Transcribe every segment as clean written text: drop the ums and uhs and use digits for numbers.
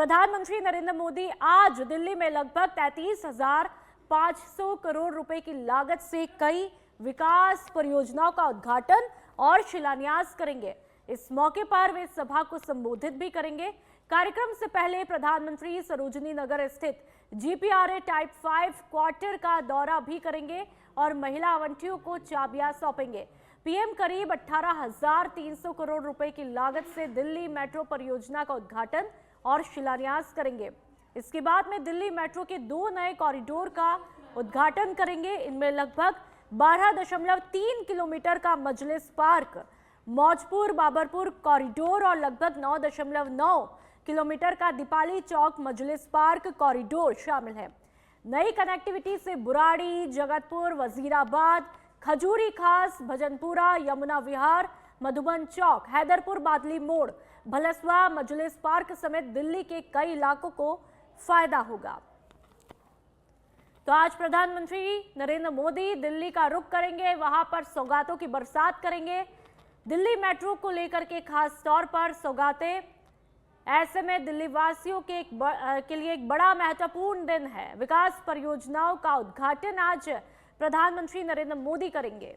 प्रधानमंत्री नरेंद्र मोदी आज दिल्ली में लगभग 33,500 करोड़ रुपए की लागत से कई विकास परियोजनाओं का उद्घाटन और शिलान्यास करेंगे। इस मौके पर वे सभा को संबोधित भी करेंगे। कार्यक्रम से पहले प्रधानमंत्री सरोजनी नगर स्थित GPRA टाइप 5 क्वार्टर का दौरा भी करेंगे और महिला आवंटियों को चाबियां सौंपेंगे। पीएम करीब 18,300 करोड़ रुपए की लागत से दिल्ली मेट्रो परियोजना का उद्घाटन और शिलान्यास करेंगे। इसके बाद में दिल्ली मेट्रो के 2 नए कॉरिडोर का उद्घाटन करेंगे। इनमें लगभग 12.3 किलोमीटर का मजलिस पार्क, मौजपुर बाबरपुर कॉरिडोर और लगभग 9.9 किलोमीटर का दीपाली चौक मजलिस पार्क कॉरिडोर शामिल है। नई कनेक्टिविटी से बुराड़ी, जगतपुर, वजीराबाद, खजूरी खास, भजनपुरा, यमुना विहार, मधुबन चौक, हैदरपुर बादली मोड़, भलसवा, मजलिस पार्क समेत दिल्ली के कई इलाकों को फायदा होगा। तो आज प्रधानमंत्री नरेंद्र मोदी दिल्ली का रुख करेंगे, वहां पर सौगातों की बरसात करेंगे। दिल्ली मेट्रो को लेकर के खास तौर पर सौगातें, ऐसे में दिल्ली वासियों के लिए एक बड़ा महत्वपूर्ण दिन है। विकास परियोजनाओं का उद्घाटन आज प्रधानमंत्री नरेंद्र मोदी करेंगे।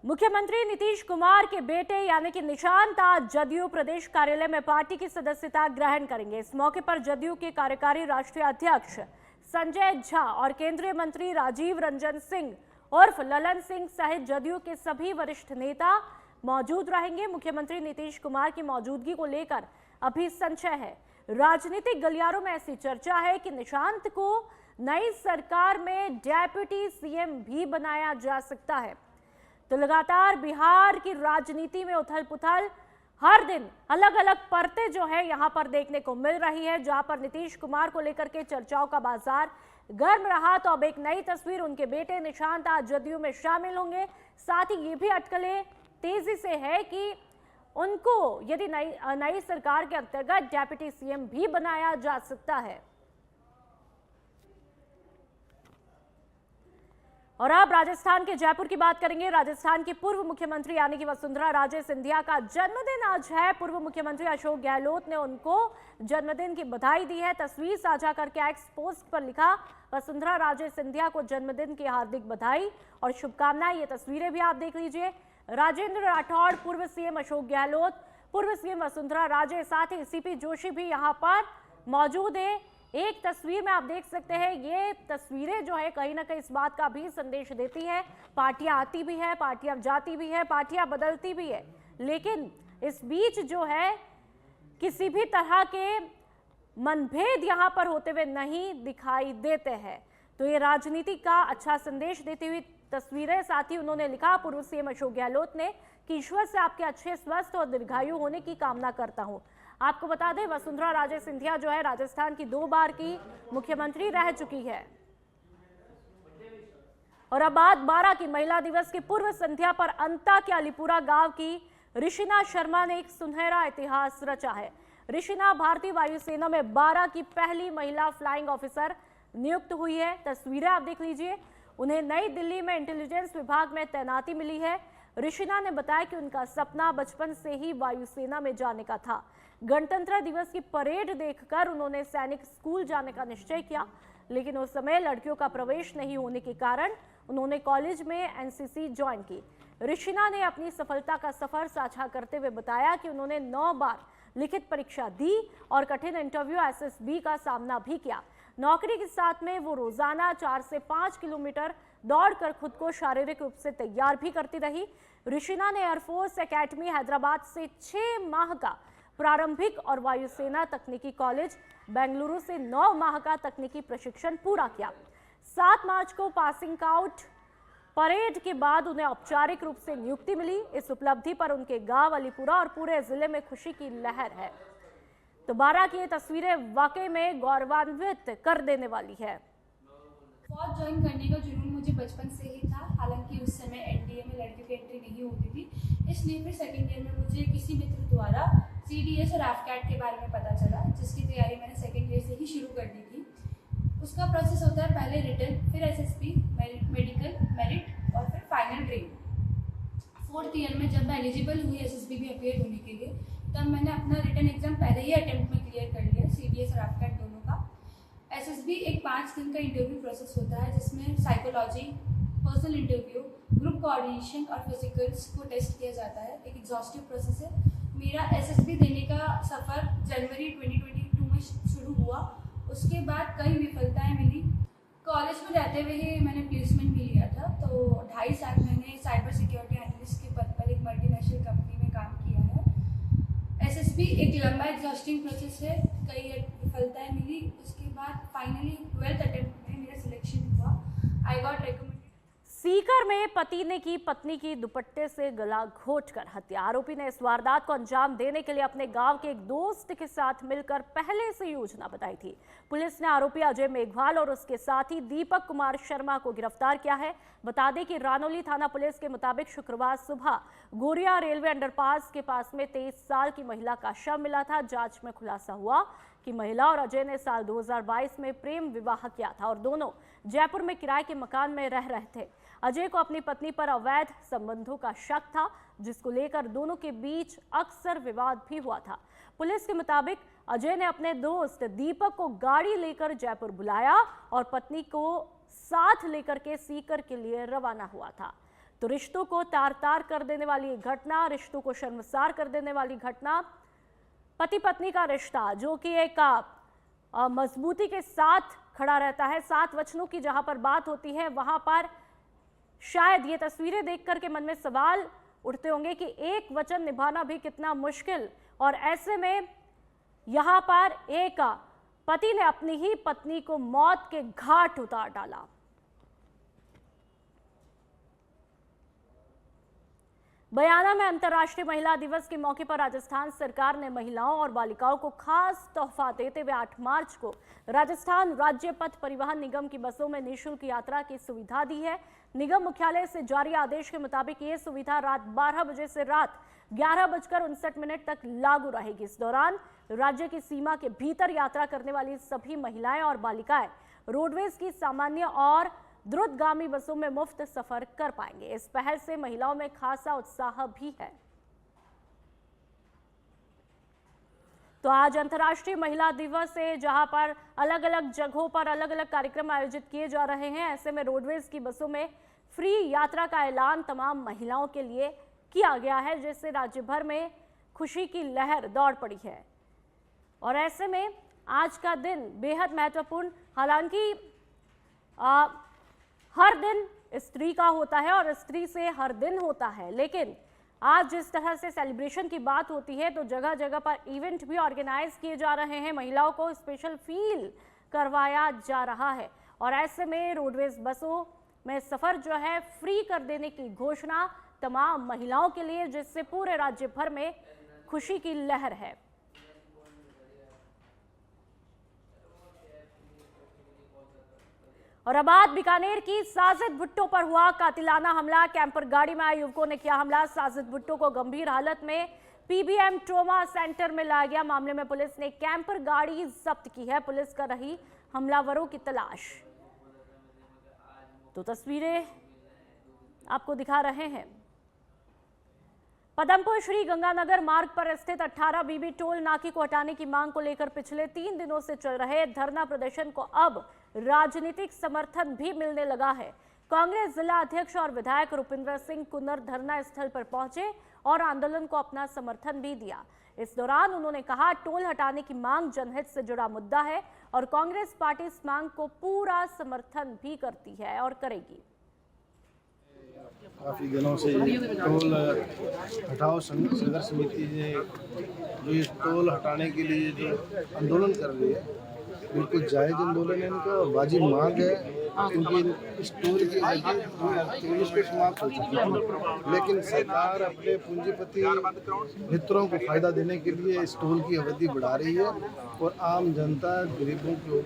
मुख्यमंत्री नीतीश कुमार के बेटे यानी कि निशांत आज जदयू प्रदेश कार्यालय में पार्टी की सदस्यता ग्रहण करेंगे। इस मौके पर जदयू के कार्यकारी राष्ट्रीय अध्यक्ष संजय झा और केंद्रीय मंत्री राजीव रंजन सिंह उर्फ ललन सिंह सहित जदयू के सभी वरिष्ठ नेता मौजूद रहेंगे। मुख्यमंत्री नीतीश कुमार की मौजूदगी को लेकर अभी संशय है। राजनीतिक गलियारों में ऐसी चर्चा है कि निशांत को नई सरकार में डेप्यूटी सीएम भी बनाया जा सकता है। तो लगातार बिहार की राजनीति में उथल-पुथल, हर दिन अलग अलग परतें जो है यहां पर देखने को मिल रही है। जहां पर नीतीश कुमार को लेकर के चर्चाओं का बाजार गर्म रहा, तो अब एक नई तस्वीर उनके बेटे निशांत आज जदयू में शामिल होंगे। साथ ही ये भी अटकलें तेजी से है कि उनको यदि नई सरकार के अंतर्गत डेप्यूटी सीएम भी बनाया जा सकता है। और अब राजस्थान के जयपुर की बात करेंगे। राजस्थान की पूर्व मुख्यमंत्री यानी कि वसुंधरा राजे सिंधिया का जन्मदिन आज है। पूर्व मुख्यमंत्री अशोक गहलोत ने उनको जन्मदिन की बधाई दी है। तस्वीर साझा करके एक्स पोस्ट पर लिखा, वसुंधरा राजे सिंधिया को जन्मदिन की हार्दिक बधाई और शुभकामनाएं। ये तस्वीरें भी आप देख लीजिए। राजेंद्र राठौड़, पूर्व सीएम अशोक गहलोत, पूर्व सीएम वसुंधरा राजे, साथ ही सीपी जोशी भी यहाँ पर मौजूद है। एक तस्वीर में आप देख सकते हैं, ये तस्वीरें जो है कहीं ना कहीं इस बात का भी संदेश देती है, पार्टियां आती भी है, पार्टियां जाती भी है, पार्टियां बदलती भी है, लेकिन इस बीच जो है किसी भी तरह के मनभेद यहां पर होते हुए नहीं दिखाई देते हैं। तो ये राजनीति का अच्छा संदेश देती हुई तस्वीरें। साथ ही उन्होंने लिखा, पूर्व सीएम अशोक गहलोत ने, कि ईश्वर से आपके अच्छे, स्वस्थ और दीर्घायु होने की कामना करता हूं। आपको बता दें, वसुंधरा राजे सिंधिया जो है राजस्थान की 2 बार की मुख्यमंत्री रह चुकी है। और अब बात 12 की महिला दिवस की पूर्व संध्या पर अंता के अलीपुरा गांव की ऋषिना शर्मा ने एक सुनहरा इतिहास रचा है। ऋषिना भारतीय वायुसेना में 12 की पहली महिला फ्लाइंग ऑफिसर नियुक्त हुई है। तस्वीरें आप देख लीजिए। उन्हें नई दिल्ली में इंटेलिजेंस विभाग में तैनाती मिली है। ऋषिना ने बताया कि उनका सपना बचपन से ही वायुसेना में जाने का था। गणतंत्र दिवस की परेड देखकर उन्होंने सैनिक स्कूल जाने का निश्चय किया, लेकिन उस समय लड़कियों का प्रवेश नहीं होने के कारण उन्होंने कॉलेज में एनसीसी ज्वाइन की। ऋषिना ने अपनी सफलता का सफर साझा करते हुए बताया कि उन्होंने 9 बार लिखित परीक्षा दी और कठिन इंटरव्यू SSB का सामना भी किया। नौकरी के साथ में वो रोजाना 4 से 5 किलोमीटर दौड़कर खुद को शारीरिक रूप से तैयार भी करती रही। ऋषिना ने एयरफोर्स एकेडमी हैदराबाद से 6 माह का प्रारंभिक और वायुसेना तकनीकी कॉलेज बेंगलुरु से 9 माह का तकनीकी प्रशिक्षण पूरा किया। 7 मार्च को पासिंग आउट परेड के बाद उन्हें औपचारिक रूप से नियुक्ति मिली। इस उपलब्धि पर उनके गांव अलीपुरा और पूरे जिले में खुशी की लहर है। तो 12 की ये तस्वीरें वाकई में गौरवान्वित कर देने वाली है। फौज ज्वाइन करने का जुनून मुझे बचपन से ही था। हालांकि उस समय एनडीए में लड़कियों की एंट्री नहीं होती थी, इसलिए फिर सेकेंड ईयर में मुझे किसी मित्र द्वारा CDS और AFCAT के बारे में पता चला, जिसकी तैयारी मैंने सेकेंड ईयर से ही शुरू कर दी थी। उसका प्रोसेस होता है पहले रिटन, फिर SSB, मेडिकल, मेरिट और फिर फाइनल ट्रेनिंग। 4th ईयर में जब मैं एलिजिबल हुई SSB भी अपीयर होने के लिए, तब मैंने अपना रिटन एग्जाम पहले ही अटेम्प्ट में एसएसबी एक 5 दिन का इंटरव्यू प्रोसेस होता है जिसमें psychology, personal interview, group coordination और फिजिकल्स को टेस्ट किया जाता है। एक एग्जॉस्टिव प्रोसेस है। मेरा एसएसबी देने का सफ़र जनवरी 2022 में शुरू हुआ। उसके बाद कई विफलताएं मिली। कॉलेज में रहते हुए ही मैंने प्लेसमेंट भी लिया था, तो 2.5 साल मैंने साइबर सिक्योरिटी एनालिस्ट के पद पर एक मल्टीनेशनल कंपनी में काम किया है। एसएसबी एक लंबा एग्जॉस्टिंग प्रोसेस है, कई विफलताएं मिली। उसके बाद फाइनली 12th अटेम्प्ट में मेरा सिलेक्शन हुआ। I got recommended. सीकर में पति ने की पत्नी की दुपट्टे से गला घोंटकर हत्या। आरोपी ने इस वारदात को अंजाम देने के लिए अपने गांव के एक दोस्त के साथ मिलकर पहले से योजना बनाई थी। पुलिस ने आरोपी अजय मेघवाल और उसके साथी दीपक कुमार शर्मा को गिरफ्तार किया है। बता दें कि रानौली थाना पुलिस के मुताबिक शुक्रवार सुबह गोरिया रेलवे अंडरपास के पास में 23 साल की महिला का शव मिला था। जांच में खुलासा हुआ कि महिला और अजय ने साल 2022 में प्रेम विवाह किया था और दोनों जयपुर में किराए के मकान में रह रहे थे। अजय को अपनी पत्नी पर अवैध संबंधों का शक था, जिसको लेकर दोनों के बीच अक्सर विवाद भी हुआ था। पुलिस के मुताबिक अजय ने अपने दोस्त दीपक को गाड़ी लेकर जयपुर बुलाया और पत्नी को साथ लेकर के सीकर के लिए रवाना हुआ था। तो रिश्तों को तार तार कर देने वाली घटना, रिश्तों को शर्मसार कर देने वाली घटना, पति पत्नी का रिश्ता जो कि एक मजबूती के साथ खड़ा रहता है। 7 वचनों की जहां पर बात होती है वहां पर शायद ये तस्वीरें देख करके मन में सवाल उठते होंगे कि एक वचन निभाना भी कितना मुश्किल, और ऐसे में यहां पर एक पति ने अपनी ही पत्नी को मौत के घाट उतार डाला। बयाना में अंतर्राष्ट्रीय महिला दिवस के मौके पर राजस्थान सरकार ने महिलाओं और बालिकाओं को खास तोहफा देते हुए 8 मार्च को राजस्थान राज्य पथ परिवहन निगम की बसों में निःशुल्क यात्रा की सुविधा दी है। निगम मुख्यालय से जारी आदेश के मुताबिक ये सुविधा रात 12 बजे से रात 11:59 तक लागू रहेगी। इस दौरान राज्य की सीमा के भीतर यात्रा करने वाली सभी महिलाएं और बालिकाएं रोडवेज की सामान्य और द्रुतगामी बसों में मुफ्त सफर कर पाएंगे। इस पहल से महिलाओं में खासा उत्साह भी है। तो आज अंतर्राष्ट्रीय महिला दिवस है, जहां पर अलग अलग जगहों पर अलग अलग कार्यक्रम आयोजित किए जा रहे हैं। ऐसे में रोडवेज की बसों में फ्री यात्रा का ऐलान तमाम महिलाओं के लिए किया गया है, जिससे राज्य भर में खुशी की लहर दौड़ पड़ी है। और ऐसे में आज का दिन बेहद महत्वपूर्ण, हालांकि हर दिन स्त्री का होता है और स्त्री से हर दिन होता है, लेकिन आज जिस तरह से सेलिब्रेशन की बात होती है तो जगह जगह पर इवेंट भी ऑर्गेनाइज किए जा रहे हैं, महिलाओं को स्पेशल फील करवाया जा रहा है। और ऐसे में रोडवेज बसों में सफर जो है फ्री कर देने की घोषणा तमाम महिलाओं के लिए, जिससे पूरे राज्य भर में खुशी की लहर है। और अब बात बीकानेर की। साजिद भुट्टो पर हुआ कातिलाना हमला। कैंपर गाड़ी में आए युवकों ने किया हमला। साजिद भुट्टो को गंभीर हालत में पीबीएम ट्रोमा सेंटर में लाया गया। मामले में पुलिस ने कैंपर गाड़ी जब्त की है। पुलिस कर रही हमलावरों की तलाश। तो तस्वीरें आपको दिखा रहे हैं। पदमपुर श्री गंगानगर मार्ग पर स्थित 18 बीबी टोल नाके को हटाने की मांग को लेकर पिछले 3 दिनों से चल रहे धरना प्रदर्शन को अब राजनीतिक समर्थन भी मिलने लगा है। कांग्रेस जिला अध्यक्ष और विधायक रुपिंदर सिंह कुन्नर धरना स्थल पर पहुंचे और आंदोलन को अपना समर्थन भी दिया। इस दौरान उन्होंने कहा, टोल हटाने की मांग जनहित से जुड़ा मुद्दा है और कांग्रेस पार्टी इस मांग को पूरा समर्थन भी करती है और करेगी। काफ़ी दिनों से टोल हटाओ संघर्ष समिति ने जो ये टोल हटाने के लिए जो आंदोलन कर रही है, बिल्कुल जायज़ आंदोलन है इनका और वाजिब मांग है, क्योंकि इस टोल की अवधि 2023 को समाप्त हो चुकी है। लेकिन सरकार अपने पूंजीपति मित्रों को फायदा देने के लिए इस टोल की अवधि बढ़ा रही है और आम जनता गरीबों को।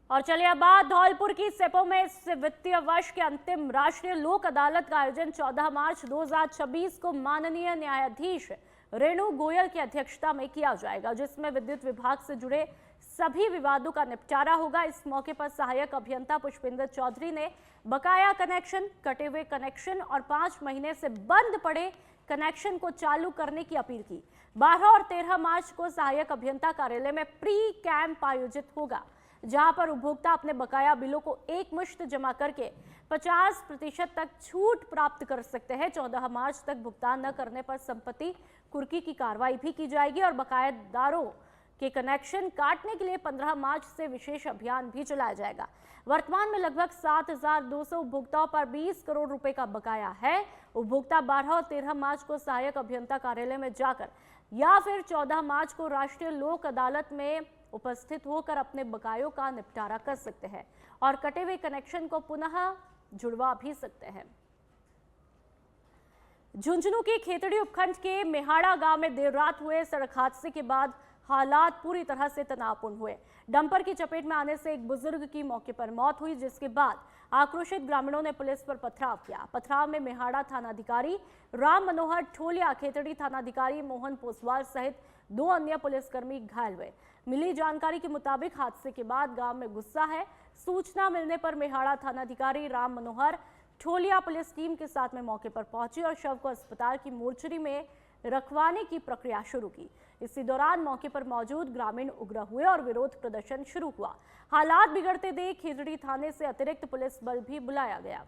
और चलिए अब बात धौलपुर की। सेपो में इस वित्तीय वर्ष के अंतिम राष्ट्रीय लोक अदालत का आयोजन 14 मार्च 2026 को माननीय न्यायाधीश रेणु गोयल की अध्यक्षता में किया जाएगा, जिसमें विद्युत विभाग से जुड़े सभी विवादों का निपटारा होगा। इस मौके पर सहायक अभियंता पुष्पिंदर चौधरी ने बकाया कनेक्शन, कटे हुए कनेक्शन और 5 महीने से बंद पड़े कनेक्शन को चालू करने की अपील की। 12 और 13 मार्च को सहायक अभियंता कार्यालय में प्री कैंप आयोजित होगा, जहां पर उपभोक्ता अपने बकाया बिलों को एक मुश्त जमा करके 50% तक छूट प्राप्त कर सकते हैं। 14 मार्च तक भुगतान न करने पर संपत्ति कुर्की की कार्रवाई भी की जाएगी और बकायादारों के कनेक्शन काटने के लिए 15 मार्च से विशेष अभियान भी चलाया जाएगा। वर्तमान में लगभग 7,200 उपभोक्ताओं पर 20 करोड़ रुपए का बकाया है। उपभोक्ता 12 और 13 मार्च को सहायक अभियंता कार्यालय में जाकर या फिर 14 मार्च को राष्ट्रीय लोक अदालत में उपस्थित होकर अपने बकायों का निपटारा कर सकते हैं और कटे हुए कनेक्शन को पुनः जुड़वा भी सकते हैं। झुंझुनू के खेतड़ी उपखंड के मेहाड़ा गांव में देर रात हुए सड़क हादसे के बाद हालात पूरी तरह से तनावपूर्ण हुए। डंपर की चपेट में आने से एक बुजुर्ग की मौके पर मौत हुई, जिसके बाद आक्रोशित ग्रामीणों ने पुलिस पर पथराव किया। पथराव में मेहाड़ा थानाधिकारी राम मनोहर ठोलिया, खेतड़ी थानाधिकारी मोहन पोसवाल सहित 2 अन्य पुलिसकर्मी घायल हुए। मिली जानकारी के मुताबिक हादसे के बाद गांव में गुस्सा है। सूचना मिलने पर मेहाड़ा थानाधिकारी राम मनोहर ठोलिया पुलिस टीम के साथ में मौके पर पहुंची और शव को अस्पताल की मोर्चरी में रखवाने की प्रक्रिया शुरू की। इसी दौरान मौके पर मौजूद ग्रामीण उग्र हुए और विरोध प्रदर्शन शुरू हुआ। हालात बिगड़ते देख खेतड़ी थाने से अतिरिक्त पुलिस बल भी बुलाया गया।